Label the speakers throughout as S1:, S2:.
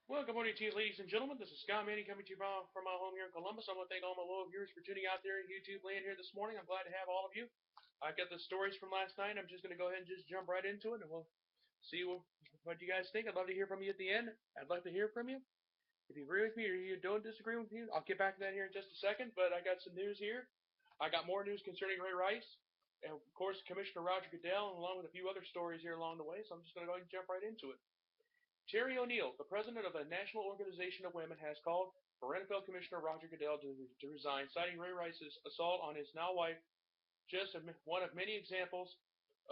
S1: Well, good morning to you, ladies and gentlemen. This is Scott Manning coming to you from my home here in Columbus. I want to thank all my loyal viewers for tuning out there in YouTube land here this morning. I'm glad to have all of you. I've got the stories from last night. I'm just going to go ahead and just jump right into it, and we'll see what you guys think. I'd love to hear from you at the end. I'd like to hear from you. If you agree with me or you don't disagree with me, I'll get back to that here in just a second. But I got some news here. I got more news concerning Ray Rice, and of course, Commissioner Roger Goodell, along with a few other stories here along the way. So I'm just going to go ahead and jump right into it. Terry O'Neill, the president of the National Organization of Women, has called for NFL Commissioner Roger Goodell to resign, citing Ray Rice's assault on his now wife, just one of many examples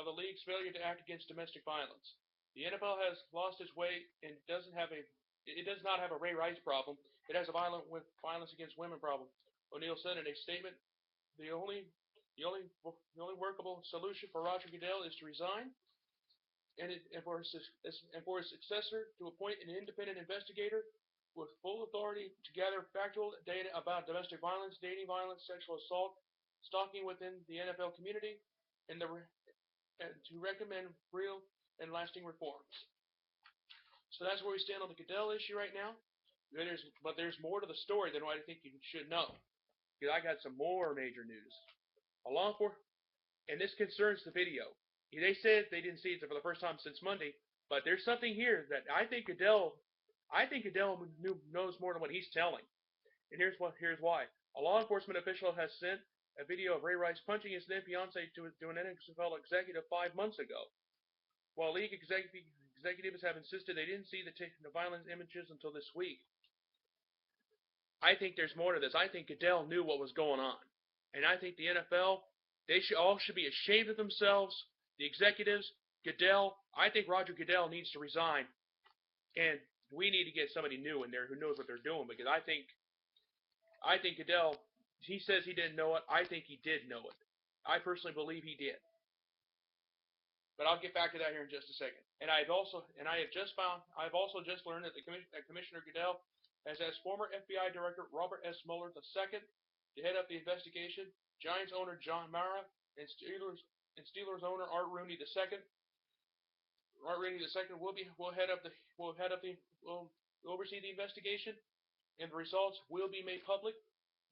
S1: of the league's failure to act against domestic violence. The NFL has lost its way and does not have a Ray Rice problem. It has a violence against women problem. O'Neill said in a statement, the only workable solution for Roger Goodell is to resign and for his successor to appoint an independent investigator with full authority to gather factual data about domestic violence, dating violence, sexual assault, stalking within the NFL community, and to recommend real and lasting reforms. So that's where we stand on the Goodell issue right now. But there's more to the story than what I think you should know. Because I got some more major news. And this concerns the video. They said they didn't see it for the first time since Monday, but there's something here that I think Goodell knows more than what he's telling. And here's why. A law enforcement official has sent a video of Ray Rice punching his then fiancee to an NFL executive 5 months ago. While league executives have insisted they didn't see the violent images until this week. I think there's more to this. I think Goodell knew what was going on. And I think the NFL, they all should be ashamed of themselves. The executives, Goodell, I think Roger Goodell needs to resign. And we need to get somebody new in there who knows what they're doing, because I think Goodell, he says he didn't know it. I think he did know it. I personally believe he did. But I'll get back to that here in just a second. And I've also just learned that Commissioner Goodell has asked former FBI Director Robert S. Mueller II to head up the investigation. Giants owner John Mara and Steelers owner Art Rooney II. Art Rooney II will oversee the investigation, and the results will be made public.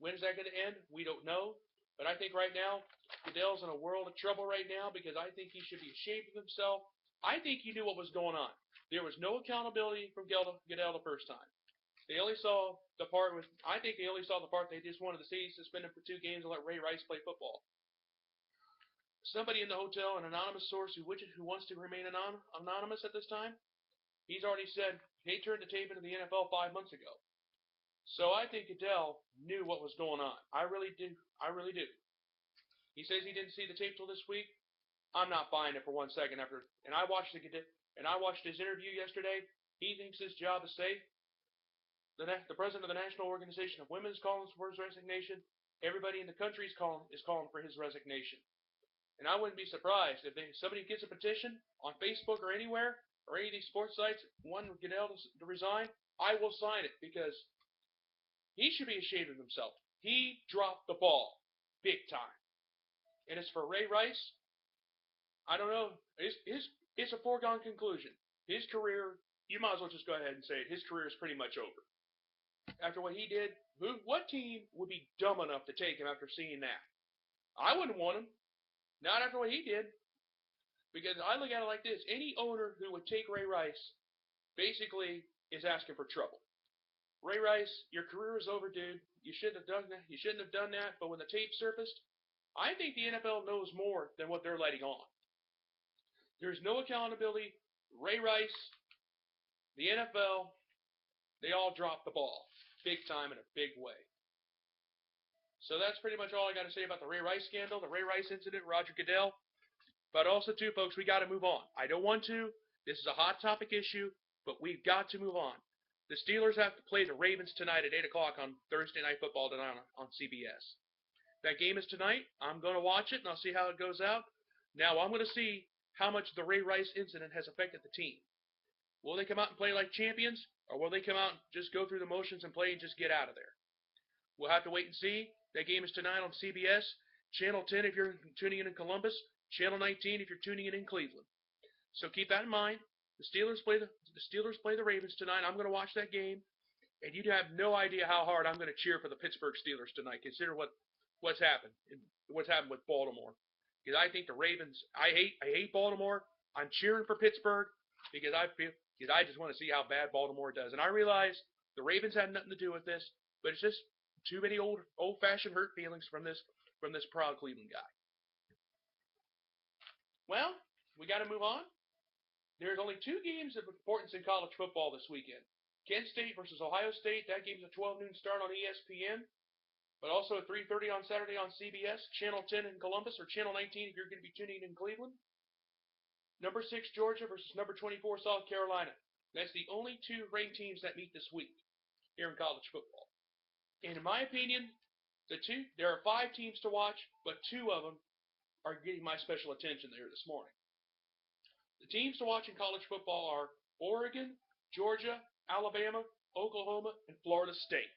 S1: When is that going to end? We don't know. But I think right now, Goodell's in a world of trouble right now, because I think he should be ashamed of himself. I think he knew what was going on. There was no accountability from Goodell the first time. They only saw the part they just wanted to see suspended for 2 games and let Ray Rice play football. Somebody in the hotel, an anonymous source who wants to remain anonymous at this time, he's already said he turned the tape into the NFL 5 months ago. So I think Goodell knew what was going on. I really do. He says he didn't see the tape till this week. I'm not buying it for 1 second. And I watched his interview yesterday. He thinks his job is safe. The president of the National Organization of Women is calling for his resignation. Everybody in the country is calling for his resignation. And I wouldn't be surprised if somebody gets a petition on Facebook or anywhere, or any of these sports sites, wanting Goodell to resign. I will sign it, because he should be ashamed of himself. He dropped the ball big time. And as for Ray Rice, I don't know. It's a foregone conclusion. His career, you might as well just go ahead and say it, his career is pretty much over. After what he did, what team would be dumb enough to take him after seeing that? I wouldn't want him. Not after what he did. Because I look at it like this. Any owner who would take Ray Rice basically is asking for trouble. Ray Rice, your career is over, dude. You shouldn't have done that. You shouldn't have done that. But when the tape surfaced, I think the NFL knows more than what they're letting on. There's no accountability. Ray Rice, the NFL, they all dropped the ball. Big time in a big way. So that's pretty much all I got to say about the Ray Rice scandal, the Ray Rice incident, Roger Goodell. But also, too, folks, we got to move on. I don't want to. This is a hot topic issue, but we've got to move on. The Steelers have to play the Ravens tonight at 8 o'clock on Thursday Night Football tonight on CBS. That game is tonight. I'm going to watch it, and I'll see how it goes out. Now, I'm going to see how much the Ray Rice incident has affected the team. Will they come out and play like champions, or will they come out and just go through the motions and play and just get out of there? We'll have to wait and see. That game is tonight on CBS. Channel 10 if you're tuning in Columbus. Channel 19 if you're tuning in Cleveland. So keep that in mind. The Steelers play the Ravens tonight. I'm going to watch that game, and you'd have no idea how hard I'm going to cheer for the Pittsburgh Steelers tonight. Consider what's happened with Baltimore. Because I think the Ravens. I hate Baltimore. I'm cheering for Pittsburgh because I just want to see how bad Baltimore does. And I realize the Ravens had nothing to do with this, but it's just too many old-fashioned hurt feelings from this proud Cleveland guy. Well, we got to move on. There's only 2 games of importance in college football this weekend. Kent State versus Ohio State. That game's a 12 noon start on ESPN, but also at 3:30 on Saturday on CBS, Channel 10 in Columbus, or Channel 19 if you're going to be tuning in Cleveland. Number 6 Georgia versus number 24 South Carolina. That's the only 2 ranked teams that meet this week here in college football. And in my opinion, there are 5 teams to watch, but 2 of them are getting my special attention there this morning. The teams to watch in college football are Oregon, Georgia, Alabama, Oklahoma, and Florida State.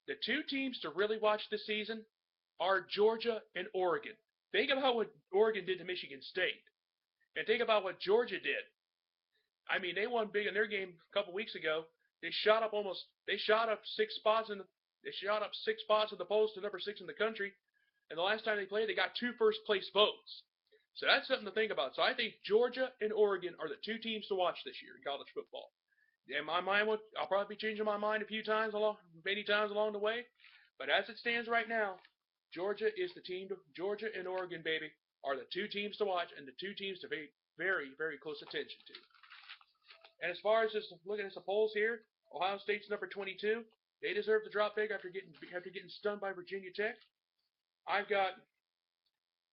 S1: The 2 teams to really watch this season are Georgia and Oregon. Think about what Oregon did to Michigan State, and think about what Georgia did. I mean, they won big in their game a couple weeks ago. They shot up 6 spots in the polls to number 6 in the country, and the last time they played, they got 2 first-place votes. So that's something to think about. So I think Georgia and Oregon are the 2 teams to watch this year in college football. In my mind, I'll probably be changing my mind many times along the way. But as it stands right now, Georgia and Oregon, baby, are the 2 teams to watch and the 2 teams to pay very, very close attention to. And as far as just looking at the polls here, Ohio State's number 22. They deserve to drop big after getting stunned by Virginia Tech. I've got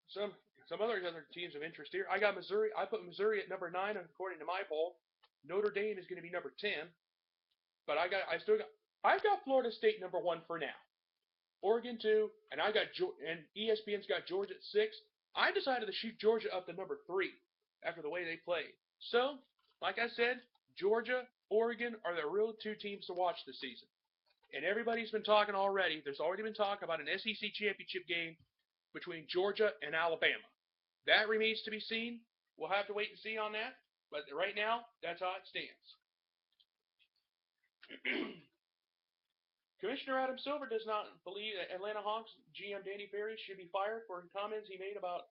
S1: some other teams of interest here. I got Missouri. I put Missouri at number 9 according to my poll. Notre Dame is going to be number 10. But I've got Florida State number 1 for now. Oregon 2, and ESPN's got Georgia at 6. I decided to shoot Georgia up to number 3 after the way they played. So, like I said, Georgia, Oregon are the real 2 teams to watch this season. And everybody's been talking already. There's already been talk about an SEC championship game between Georgia and Alabama. That remains to be seen. We'll have to wait and see on that. But right now, that's how it stands. Commissioner Adam Silver does not believe that Atlanta Hawks GM Danny Ferry should be fired for comments he made about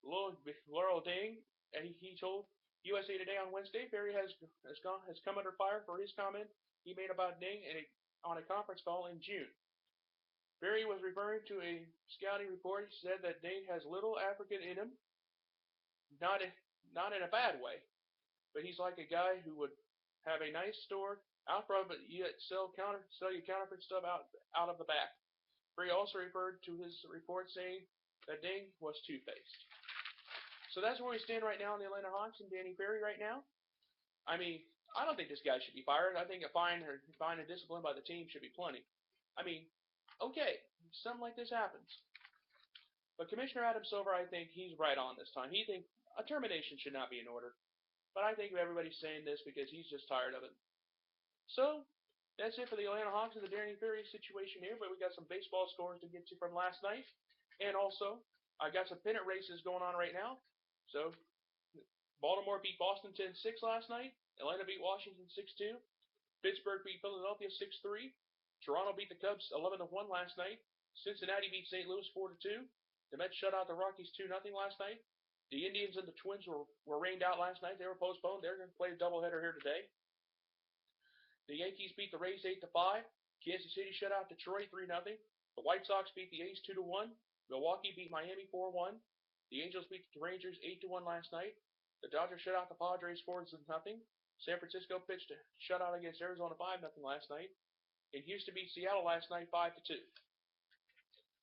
S1: Laurel Dang. And he told USA Today on Wednesday Ferry has come under fire for his comment he made about Dang on a conference call in June. Ferry was referring to a scouting report. He said that Dang has little African in him, not in a bad way, but he's like a guy who would have a nice store out front, but yet sell you counterfeit stuff out of the back. Ferry also referred to his report saying that Dang was two-faced. So that's where we stand right now in the Atlanta Hawks and Danny Ferry right now. I mean, I don't think this guy should be fired. I think a fine and discipline by the team should be plenty. I mean, okay, something like this happens. But Commissioner Adam Silver, I think he's right on this time. He thinks a termination should not be in order. But I think everybody's saying this because he's just tired of it. So, that's it for the Atlanta Hawks and the Danny Ferry situation here. But we got some baseball scores to get to from last night. And also, I got some pennant races going on right now. So, Baltimore beat Boston 10-6 last night. Atlanta beat Washington 6-2. Pittsburgh beat Philadelphia 6-3. Toronto beat the Cubs 11-1 last night. Cincinnati beat St. Louis 4-2. The Mets shut out the Rockies 2-0 last night. The Indians and the Twins were rained out last night. They were postponed. They're going to play a doubleheader here today. The Yankees beat the Rays 8-5. Kansas City shut out Detroit 3-0. The White Sox beat the A's 2-1. Milwaukee beat Miami 4-1. The Angels beat the Rangers 8-1 last night. The Dodgers shut out the Padres 4-0. San Francisco pitched a shutout against Arizona 5-0 last night. And Houston beat Seattle last night 5-2.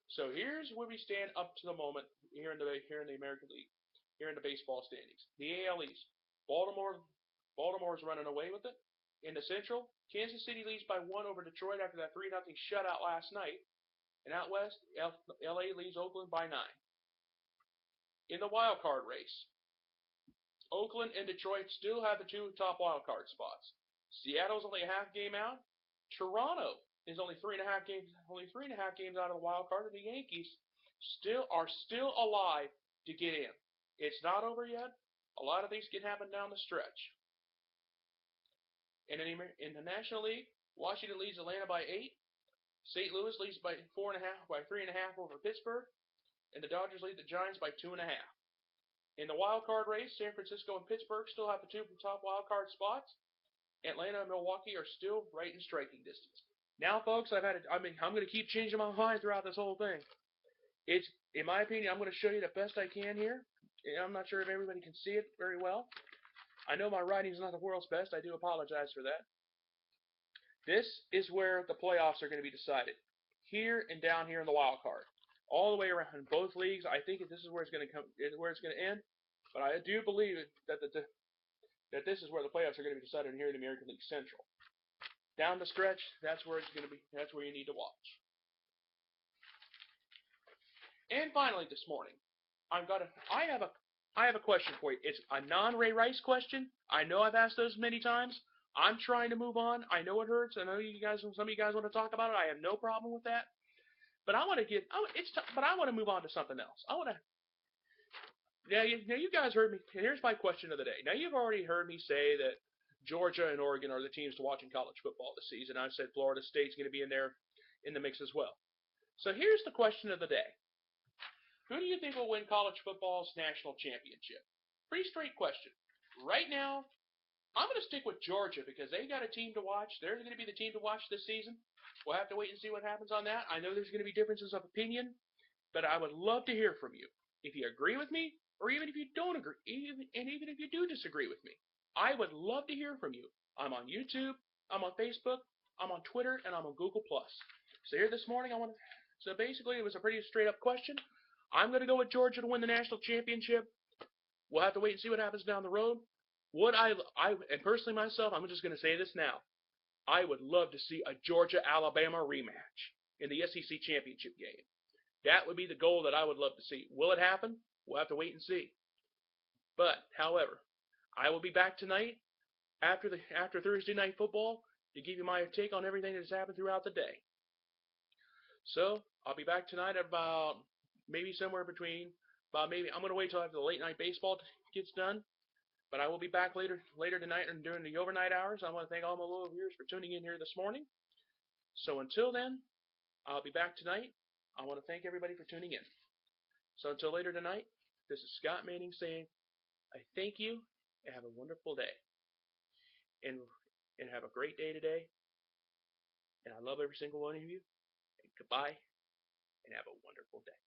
S1: So here's where we stand up to the moment here in the American League, here in the baseball standings. The AL East, Baltimore's running away with it. In the Central, Kansas City leads by 1 over Detroit after that 3-0 shutout last night. And out west, LA leads Oakland by 9. In the wild card race, Oakland and Detroit still have the 2 top wild card spots. Seattle's only a half game out. Toronto is only 3.5 games out of the wild card, and the Yankees are still alive to get in. It's not over yet. A lot of things can happen down the stretch. In the National League, Washington leads Atlanta by 8. St. Louis leads by 4.5, by 3.5 over Pittsburgh, and the Dodgers lead the Giants by 2.5. In the wild card race, San Francisco and Pittsburgh still have the two top wild card spots. Atlanta and Milwaukee are still right in striking distance. Now, folks, I'm going to keep changing my mind throughout this whole thing. It's, in my opinion, I'm going to show you the best I can here. I'm not sure if everybody can see it very well. I know my writing is not the world's best. I do apologize for that. This is where the playoffs are going to be decided. Here and down here in the wild card. All the way around in both leagues. I think this is where it's going to end. But I do believe that this is where the playoffs are going to be decided here in the American League Central. Down the stretch, that's where it's going to be. That's where you need to watch. And finally, this morning, I have a question for you. It's a non-Ray Rice question. I know I've asked those many times. I'm trying to move on. I know it hurts. I know some of you guys want to talk about it. I have no problem with that. But I want to move on to something else. Now you guys heard me. Here's my question of the day. Now you've already heard me say that Georgia and Oregon are the teams to watch in college football this season. I've said Florida State's going to be in the mix as well. So here's the question of the day. Who do you think will win college football's national championship? Pretty straight question. Right now, I'm going to stick with Georgia because they got a team to watch. They're going to be the team to watch this season. We'll have to wait and see what happens on that. I know there's going to be differences of opinion, but I would love to hear from you. If you agree with me, or even if you don't agree, even if you do disagree with me, I would love to hear from you. I'm on YouTube, I'm on Facebook, I'm on Twitter, and I'm on Google+. So here this morning, so basically it was a pretty straight up question. I'm going to go with Georgia to win the national championship. We'll have to wait and see what happens down the road. And personally myself, I'm just going to say this now. I would love to see a Georgia-Alabama rematch in the SEC championship game. That would be the goal that I would love to see. Will it happen? We'll have to wait and see. But, however, I will be back tonight after Thursday night football to give you my take on everything that has happened throughout the day. So, I'll be back tonight at about maybe somewhere between, I'm going to wait till after the late night baseball gets done. But I will be back later tonight and during the overnight hours. I want to thank all my loyal viewers for tuning in here this morning. So until then, I'll be back tonight. I want to thank everybody for tuning in. So until later tonight, this is Scott Manning saying, I thank you and have a wonderful day. And have a great day today. And I love every single one of you. And goodbye and have a wonderful day.